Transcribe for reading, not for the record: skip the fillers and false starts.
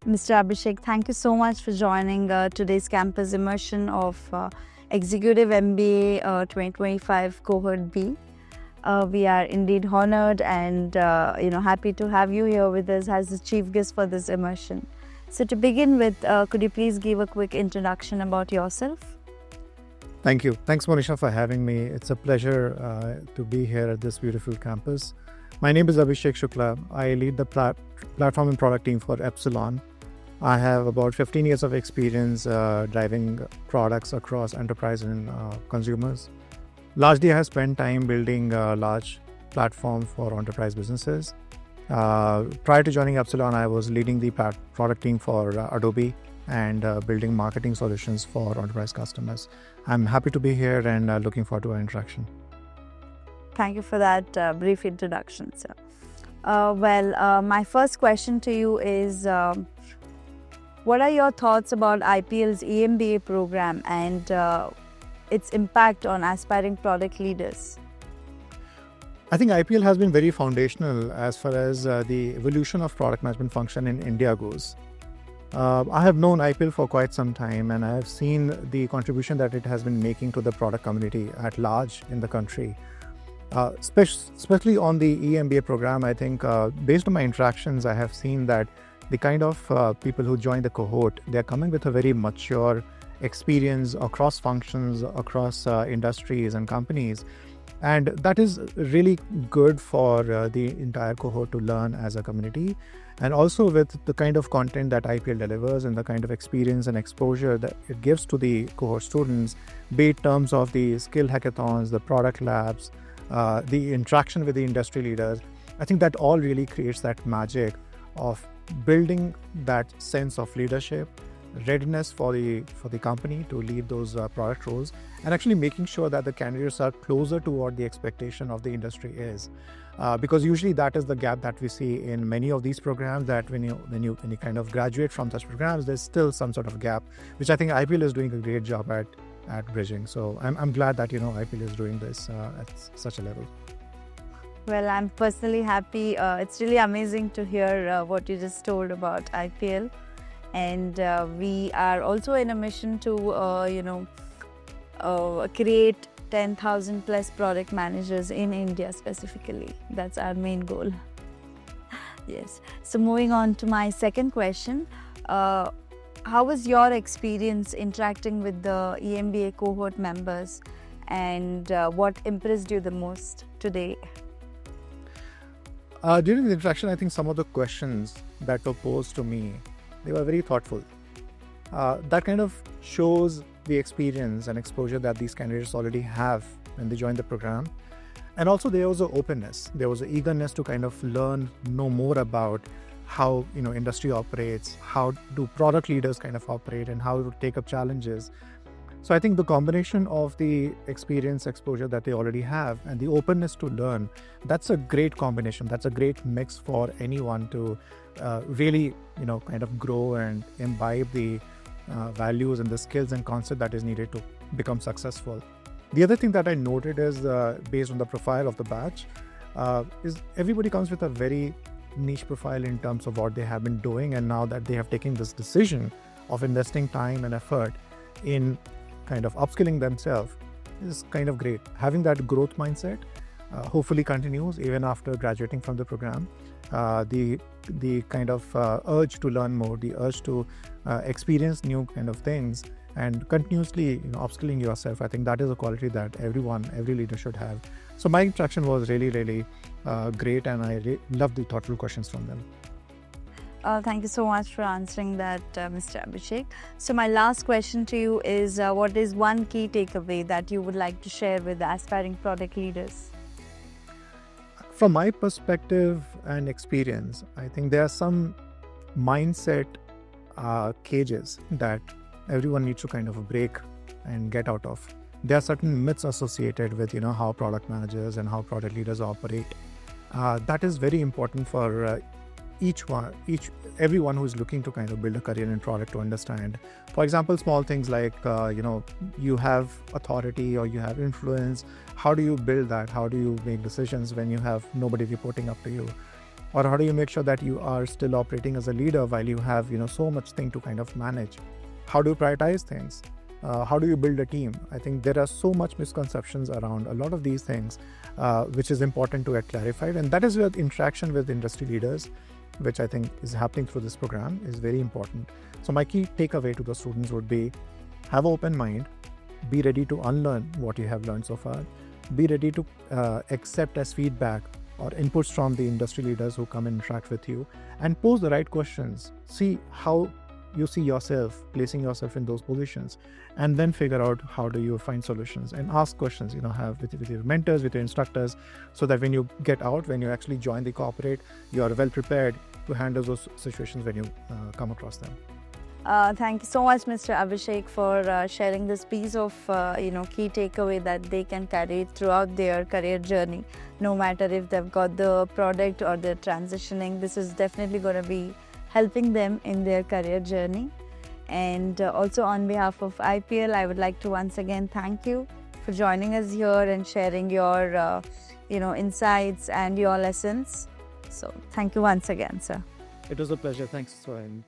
Mr. Abhishek, thank you so much for joining today's campus immersion of Executive MBA 2025 Cohort B. We are indeed honored and happy to have you here with us as the chief guest for this immersion. So to begin with, could you please give a quick introduction about yourself? Thank you. Thanks, Monisha, for having me. It's a pleasure to be here at this beautiful campus. My name is Abhishek Shukla. I lead the platform and product team for Epsilon. I have about 15 years of experience driving products across enterprise and consumers. Largely, I have spent time building a large platform for enterprise businesses. Prior to joining Epsilon, I was leading the product team for Adobe and building marketing solutions for enterprise customers. I'm happy to be here and looking forward to our interaction. Thank you for that brief introduction, sir. My first question to you is, what are your thoughts about IPL's EMBA program and its impact on aspiring product leaders? I think IPL has been very foundational as far as the evolution of product management function in India goes. I have known IPL for quite some time, and I have seen the contribution that it has been making to the product community at large in the country. Especially on the EMBA program, I think based on my interactions, I have seen that the kind of people who join the cohort, they are coming with a very mature experience across functions, across industries and companies. And that is really good for the entire cohort to learn as a community. And also with the kind of content that IPL delivers and the kind of experience and exposure that it gives to the cohort students, be it in terms of the skill hackathons, the product labs, the interaction with the industry leaders, I think that all really creates that magic of building that sense of leadership, readiness for the company to lead those product roles, and actually making sure that the candidates are closer to what the expectation of the industry is. Because usually that is the gap that we see in many of these programs, that when you kind of graduate from such programs, there's still some sort of gap, which I think IPL is doing a great job at bridging. So I'm glad that IPL is doing this at such a level. Well, I'm personally happy. It's really amazing to hear what you just told about IPL. And we are also in a mission to, create 10,000 plus product managers in India specifically. That's our main goal. Yes. So moving on to my second question. How was your experience interacting with the EMBA cohort members, and what impressed you the most today? During the interaction, I think some of the questions that were posed to me, they were very thoughtful. That kind of shows the experience and exposure that these candidates already have when they join the program. And also there was an openness, there was an eagerness to kind of know more about how industry operates, how do product leaders kind of operate, and how to take up challenges. So I think the combination of the experience, exposure that they already have and the openness to learn, that's a great combination. That's a great mix for anyone to really, kind of grow and imbibe the values and the skills and concept that is needed to become successful. The other thing that I noted is based on the profile of the batch, is everybody comes with a very niche profile in terms of what they have been doing, and now that they have taken this decision of investing time and effort in kind of upskilling themselves is kind of great. Having that growth mindset hopefully continues even after graduating from the program. The kind of urge to learn more, the urge to experience new kind of things, and continuously upskilling yourself. I think that is a quality that every leader should have. So my interaction was really, really great, and I loved the thoughtful questions from them. Thank you so much for answering that, Mr. Abhishek. So my last question to you is, what is one key takeaway that you would like to share with the aspiring product leaders? From my perspective and experience, I think there are some mindset cages that everyone needs to kind of break and get out of. There are certain myths associated with how product managers and how product leaders operate. That is very important for everyone who is looking to kind of build a career in product to understand. For example, small things like you have authority or you have influence. How do you build that? How do you make decisions when you have nobody reporting up to you? Or how do you make sure that you are still operating as a leader while you have so much thing to kind of manage? How do you prioritize things? How do you build a team? I think there are so much misconceptions around a lot of these things, which is important to get clarified. And that is where the interaction with industry leaders, which I think is happening through this program, is very important. So my key takeaway to the students would be, have an open mind, be ready to unlearn what you have learned so far, be ready to accept as feedback or inputs from the industry leaders who come and interact with you, and pose the right questions. See how you see yourself, placing yourself in those positions, and then figure out how do you find solutions, and ask questions, have with your mentors, with your instructors, so that when you get out, when you actually join the corporate, you are well prepared to handle those situations when you come across them. Thank you so much, Mr. Abhishek, for sharing this piece of key takeaway that they can carry throughout their career journey. No matter if they've got the product or they're transitioning, this is definitely going to be helping them in their career journey. And also on behalf of IPL, I would like to once again thank you for joining us here and sharing your insights and your lessons. So thank you once again, sir. It was a pleasure. Thanks for having me.